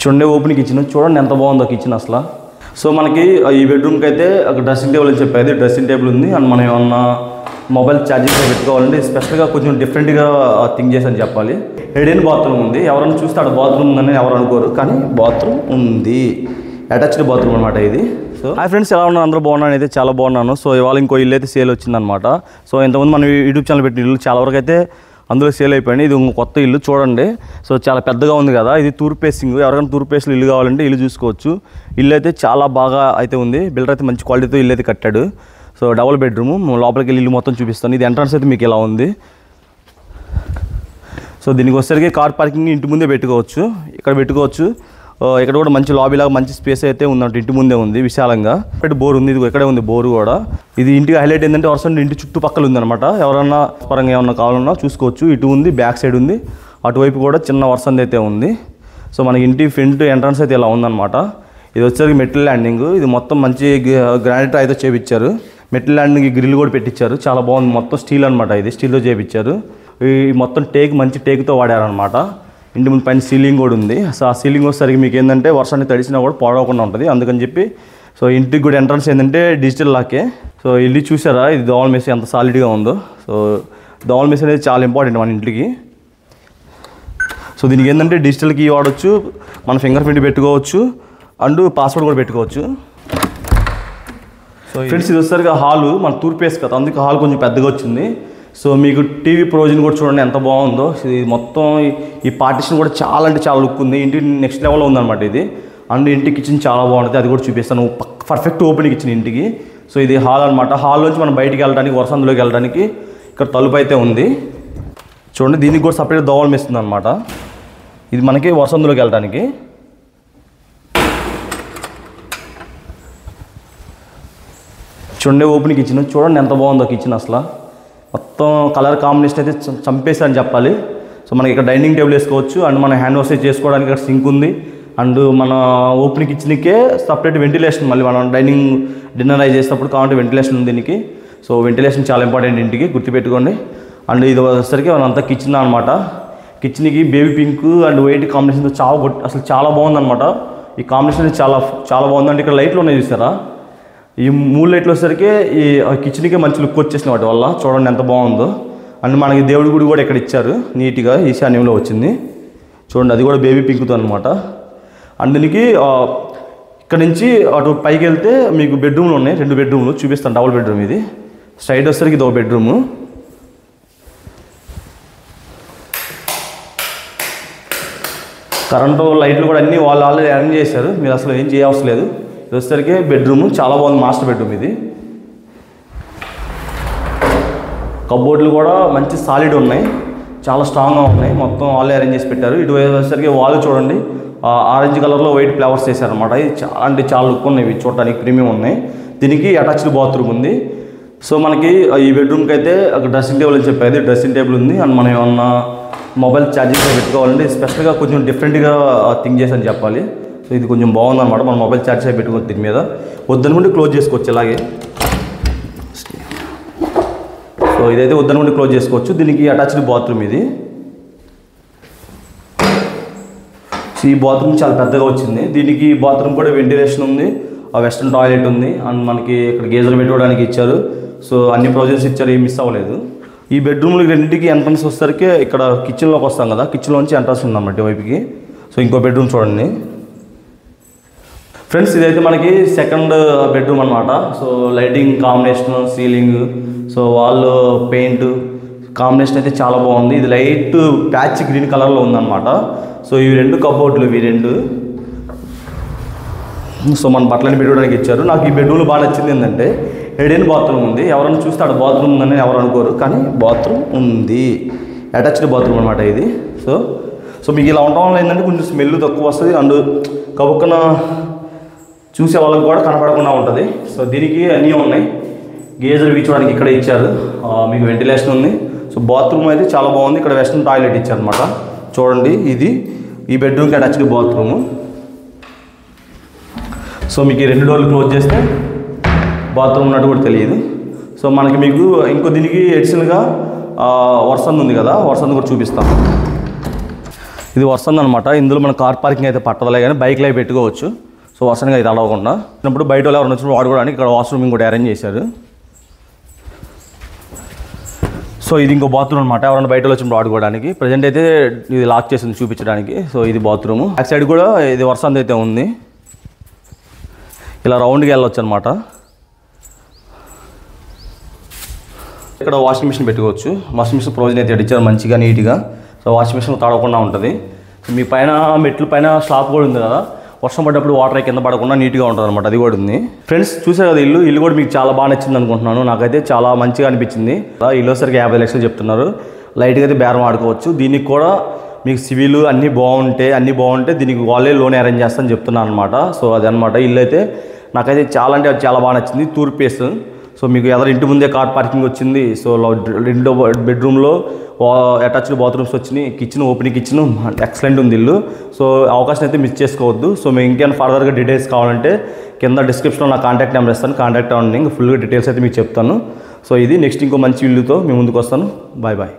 చూడండి open kitchen చూడండి ఎంత బాగుందో కిచెన్ అసలు. సో మనకి ఈ బెడ్రూమ్కి అయితే ఒక డ్రెస్సింగ్ టేబుల్ అని చెప్పేది డ్రెస్సింగ్ టేబుల్ ఉంది. అండ్ మనం ఏమన్నా మొబైల్ ఛార్జింగ్ పెట్టుకోవాలంటే స్పెషల్గా కొంచెం డిఫరెంట్గా థింక్ చేసి అని చెప్పాలి. హెడెన్ బాత్రూమ్ ఉంది. ఎవరైనా చూస్తే అక్కడ బాత్రూమ్ ఉందని ఎవరు అనుకోరు, కానీ బాత్రూమ్ ఉంది. అటాచ్డ్ బాత్రూమ్ అనమాట ఇది. సో హాయ్ ఫ్రెండ్స్, ఎలా ఉన్నాను? అందరూ బాగున్నాను, అయితే చాలా బాగున్నాను. సో ఇవాళ ఇంకో ఇల్లు అయితే సేల్ వచ్చిందనమాట. సో ఇంతకుముందు మనం యూట్యూబ్ ఛానల్ పెట్టిన ఇల్లు చాలా వరకు అయితే అందులో సేల్ అయిపోయింది. ఇది కొత్త ఇల్లు చూడండి. సో చాలా పెద్దగా ఉంది కదా, ఇది తూర్పు ఫేసింగ్. ఎవరికైనా తూర్పు ఫేస్లో ఇల్లు కావాలంటే ఇల్లు చూసుకోవచ్చు. ఇల్లు అయితే చాలా బాగా అయితే ఉంది. బిల్డర్ అయితే మంచి క్వాలిటీతో ఇల్లు అయితే కట్టాడు. So double bedroom. లోపలికి వెళ్ళి ఇల్లు మొత్తం చూపిస్తాను. ఇది ఎంట్రన్స్ అయితే మీకు ఇలా ఉంది. సో దీనికి వచ్చేసరికి కార్ పార్కింగ్ ఇంటి ముందే పెట్టుకోవచ్చు, ఇక్కడ పెట్టుకోవచ్చు. ఇక్కడ కూడా మంచి లాబీ లాగా మంచి స్పేస్ అయితే ఉందంట, ఇంటి ముందే ఉంది విశాలంగా. ఇక్కడ బోర్ ఉంది, ఇది ఇక్కడే ఉంది బోరు కూడా. ఇది ఇంటికి హైలైట్ ఏంటంటే వర్షం ఇంటి చుట్టుపక్కల ఉందన్నమాట. ఎవరన్నా పరంగా ఏమన్నా కావాలన్నా చూసుకోవచ్చు. ఇటు ఉంది, బ్యాక్ సైడ్ ఉంది, అటువైపు కూడా చిన్న వర్షం అయితే ఉంది. సో మనకి ఇంటి ఫ్రంట్ ఎంట్రన్స్ అయితే ఇలా ఉందన్నమాట. ఇది వచ్చేసరికి మెటల్ ల్యాండింగ్. ఇది మొత్తం మంచి గ్రానైట్ అయితే చేపించారు. మెటల్ ల్యాండింగ్ గ్రిల్ కూడా పెట్టించారు, చాలా బాగుంది. మొత్తం స్టీల్ అనమాట, ఇది స్టీల్తో చేపించారు. ఈ మొత్తం మంచి టేక్తో వాడారనమాట. ఇంటి ముందు పైన సీలింగ్ కూడా ఉంది. సో ఆ సీలింగ్ వచ్చేసరికి మీకు ఏంటంటే వర్షాన్ని తడిసినా కూడా పాడవకుండా ఉంటుంది, అందుకని చెప్పి. సో ఇంటికి కూడా ఎంట్రన్స్ ఏంటంటే డిజిటల్ లాకే. సో ఇల్లు చూసారా, ఇది దోమల మెస్ ఎంత సాలిడ్గా ఉందో. సో దోమల మెస్ అనేది చాలా ఇంపార్టెంట్ మన ఇంటికి. సో దీనికి ఏంటంటే డిజిటల్ కీ వాడచ్చు, మన ఫింగర్ ప్రింట్ పెట్టుకోవచ్చు, అండ్ పాస్వర్డ్ కూడా పెట్టుకోవచ్చు. సో ఫ్రెండ్స్, ఇది వచ్చేసరికి హాలు మన తూర్పు ఫేస్ కదా, అందుకే హాల్ కొంచెం పెద్దగా వచ్చింది. సో మీకు టీవీ ప్రొవిజన్ కూడా చూడండి ఎంత బాగుందో. ఇది మొత్తం ఈ పార్టిషన్ కూడా చాలా అంటే చాలా లుక్ ఉంది. ఇంటి నెక్స్ట్ లెవెల్లో ఉందన్నమాట ఇది. అండ్ ఇంటి కిచెన్ చాలా బాగుంటుంది, అది కూడా చూపిస్తాను. పర్ఫెక్ట్ ఓపెన్ కిచెన్ ఇంటికి. సో ఇది హాల్ అనమాట. హాల్ నుంచి మనం బయటికి వెళ్ళడానికి, వర్షంలోకి వెళ్ళడానికి ఇక్కడ తలుపు అయితే ఉంది. చూడండి, దీనికి కూడా సపరేట్ దోవలం వేస్తుంది అనమాట. ఇది మనకి వర్షంలోకి వెళ్ళడానికి. చూడండి ఓపెన్ కిచెన్ చూడండి ఎంత బాగుందో కిచెన్ అసలు. మొత్తం కలర్ కాంబినేషన్ అయితే చంపేసారని చెప్పాలి. సో మనకి ఇక్కడ డైనింగ్ టేబుల్ వేసుకోవచ్చు, అండ్ మన హ్యాండ్ వాష్ చేసుకోవడానికి ఇక్కడ సింక్ ఉంది. అండ్ మన ఓపెన్ కిచెన్కే సపరేట్ వెంటిలేషన్, మళ్ళీ మనం డిన్నర్ అయి చేసేటప్పుడు కావాలంటే వెంటిలేషన్ ఉంది దీనికి. సో వెంటిలేషన్ చాలా ఇంపార్టెంట్ ఇంటికి, గుర్తుపెట్టుకోండి. అండ్ ఇది వచ్చేసరికి మనంతా కిచెన్ అనమాట. కిచెన్కి బేబీ పింక్ అండ్ వైట్ కాంబినేషన్తో అసలు చాలా బాగుందన్నమాట. ఈ కాంబినేషన్ చాలా చాలా బాగుంది. అంటే ఇక్కడ లైట్లు ఉన్నాయి చూసారా, ఈ 3 లైట్లు వచ్చేసరికి ఈ కిచెన్కి మంచి లుక్ వచ్చేసిన వాటి వల్ల. చూడండి ఎంత బాగుందో. అండ్ మనకి దేవుడి గుడి కూడా ఇక్కడ ఇచ్చారు నీట్గా, ఈశాన్యంలో వచ్చింది. చూడండి అది కూడా బేబీ పింక్తో అనమాట. అండ్ దీనికి ఇక్కడ నుంచి అటు పైకి వెళ్తే మీకు బెడ్రూమ్లు ఉన్నాయి, 2 బెడ్రూమ్లు చూపిస్తాను. డబుల్ బెడ్రూమ్ ఇది. సైడ్ వచ్చేసరికి ఇది ఒక బెడ్రూము. కరెంటు లైట్లు కూడా అన్నీ వాళ్ళు ఆల్రెడీ అరేంజ్ చేశారు, మీరు అసలు ఏం చేయవలసిన లేదు. ఇది వచ్చేసరికి బెడ్రూమ్ చాలా బాగుంది, మాస్టర్ బెడ్రూమ్ ఇది. కబోర్డ్లు కూడా మంచి సాలిడ్ ఉన్నాయి, చాలా స్ట్రాంగ్గా ఉన్నాయి. మొత్తం వాళ్ళే అరేంజ్ చేసి పెట్టారు. ఇటు వచ్చేసరికి వాళ్ళు చూడండి ఆరెంజ్ కలర్లో వైట్ ఫ్లవర్స్ చేశారనమాట. ఇది చాలా అంటే చాలా లుక్ ఉన్నాయి, ఇవి చూడటానికి ప్రీమియం ఉన్నాయి. దీనికి అటాచ్డ్ బాత్రూమ్ ఉంది. సో మనకి ఈ బెడ్రూమ్కి అయితే ఒక డ్రెస్సింగ్ టేబుల్ అని చెప్పేది డ్రెస్సింగ్ టేబుల్ ఉంది. అండ్ మనం ఏమన్నా మొబైల్ ఛార్జింగ్ పెట్టుకోవాలంటే స్పెషల్గా కొంచెం డిఫరెంట్గా థింక్ చేసి అని చెప్పాలి. సో ఇది కొంచెం బాగుందన్నమాట. మనం మొబైల్ ఛార్జ్ అయి పెట్టుకోవచ్చు, దీని మీద వద్దనుకుంటే క్లోజ్ చేసుకోవచ్చు ఇలాగే. సో ఇదైతే వద్దనుకుంటే క్లోజ్ చేసుకోవచ్చు. దీనికి అటాచ్డ్ బాత్రూమ్ ఇది. సో ఈ బాత్రూమ్ చాలా పెద్దగా వచ్చింది. దీనికి బాత్రూమ్ కూడా వెంటిలేషన్ ఉంది, వెస్ట్రన్ టాయిలెట్ ఉంది, అండ్ మనకి ఇక్కడ గేజర్ పెట్టుకోవడానికి ఇచ్చారు. సో అన్ని ప్రొవిజన్స్ ఇచ్చారు, ఏం మిస్ అవ్వలేదు. ఈ బెడ్రూమ్లు రెండింటికి ఎంట్రన్స్ వచ్చేసరికి ఇక్కడ కిచెన్లోకి వస్తాం కదా, కిచెన్లోంచి ఎంట్రన్స్ ఉందన్నమాట వైపుకి. సో ఇంకో బెడ్రూమ్ చూడండి ఫ్రెండ్స్, ఇదైతే మనకి సెకండ్ బెడ్రూమ్ అనమాట. So lighting combination, ceiling, so wall paint combination అయితే చాలా బాగుంది. ఇది లైట్ ప్యాచ్ గ్రీన్ కలర్లో ఉందన్నమాట. సో ఇవి 2 కబోర్డ్లు, ఇవి 2. సో మన బట్టలని పెట్టుకోవడానికి ఇచ్చారు. నాకు ఈ బెడ్రూమ్లో బాగా నచ్చింది ఏంటంటే హెడెన్ బాత్రూమ్ ఉంది. ఎవరైనా చూస్తే అక్కడ బాత్రూమ్ ఉందని ఎవరు అనుకోరు, కానీ బాత్రూమ్ ఉంది. అటాచ్డ్ బాత్రూమ్ అనమాట ఇది. సో మీకు ఇలా ఉండడం వల్ల ఏంటంటే కొంచెం స్మెల్ తక్కువ వస్తుంది, అండ్ కబుక్కన చూసే వాళ్ళకి కూడా కనపడకుండా ఉంటుంది. సో దీనికి అన్నీ ఉన్నాయి. గేజర్ వీచడానికి ఇక్కడ ఇచ్చారు, మీకు వెంటిలేషన్ ఉంది. సో బాత్రూమ్ అయితే చాలా బాగుంది. ఇక్కడ వెస్ట్రన్ టాయిలెట్ ఇచ్చారు అనమాట. చూడండి ఇది ఈ బెడ్రూమ్కి అటాచ్డ్ బాత్రూము. సో మీకు ఈ 2 డోర్లు క్లోజ్ చేస్తే బాత్రూమ్ ఉన్నట్టు కూడా తెలియదు. సో మనకి మీకు ఇంకో దీనికి ఎడిషనల్గా వర్షం ఉంది కదా, వర్షం కూడా చూపిస్తాం. ఇది వస్తుంది అనమాట. ఇందులో మన కార్ పార్కింగ్ అయితే పట్టదలే కానీ బైక్లో అవి పెట్టుకోవచ్చు. సో వర్షానికి అయితే అలవకుండా ఇప్పుడు బయట వాళ్ళు ఎవరైనా వచ్చినప్పుడు వాడుకోవడానికి ఇక్కడ వాష్రూమ్ కూడా అరేంజ్ చేశారు. సో ఇది ఇంకో బాత్రూమ్ అనమాట. ఎవరైనా బయట వచ్చినప్పుడు వాడుకోవడానికి. ప్రజెంట్ అయితే ఇది లాక్ చేసింది చూపించడానికి. సో ఇది బాత్రూమ్. బ్యాక్ సైడ్ కూడా ఇది వర్షం అయితే ఉంది. ఇలా రౌండ్కి వెళ్ళొచ్చు అనమాట. ఇక్కడ వాషింగ్ మిషన్ పెట్టుకోవచ్చు. వాషింగ్ మిషన్ ప్రొవిజన్ అయితే ఇచ్చారు మంచిగా నీట్గా. సో వాషింగ్ మిషన్ తడవకుండా ఉంటుంది. మీ పైన మెట్ల పైన స్లాబ్ కూడా ఉంది కదా, వర్షం పడ్డప్పుడు వాటర్ కింద పడకుండా నీట్గా ఉంటుంది అనమాట. అది కూడా ఉంది. ఫ్రెండ్స్ చూసారు కదా ఇల్లు కూడా మీకు చాలా బాగా నచ్చింది అనుకుంటున్నాను. నాకైతే చాలా మంచిగా అనిపించింది. ఇల్లు వచ్చరికి 50 లక్షలు చెప్తున్నారు. లైట్గా అయితే బేరం ఆడుకోవచ్చు. దీనికి కూడా మీకు సివిల్ అన్నీ బాగుంటే దీనికి వాళ్ళే లోన్ అరేంజ్ చేస్తానని చెప్తున్నాను అనమాట. సో అదనమాట ఇల్లు అయితే నాకైతే చాలా అంటే చాలా బాగా నచ్చింది. తూర్పు ఫేస్. సో మీకు ఎదురు ఇంటి ముందే కార్ పార్కింగ్ వచ్చింది. సో 2 బెడ్రూమ్లో అటాచ్డ్ బాత్రూమ్స్ వచ్చినాయి. కిచెన్ ఓపెన్ కిచెన్ ఎక్సలెంట్ ఉంది ఇల్లు. సో అవకాశం అయితే మిస్ చేసుకోవద్దు. సో మీకు ఇంకేమైనా ఫర్దర్గా డీటెయిల్స్ కావాలంటే కింద డిస్క్రిప్షన్లో నా కాంటాక్ట్ నెంబర్ ఇస్తాను. కాంటాక్ట్ అవ్వండి. ఇంకా ఫుల్గా డీటెయిల్స్ అయితే మీకు చెప్తాను. సో ఇది నెక్స్ట్ ఇంకో మంచి ఇల్లుతో మీ ముందుకు వస్తాను. Bye bye.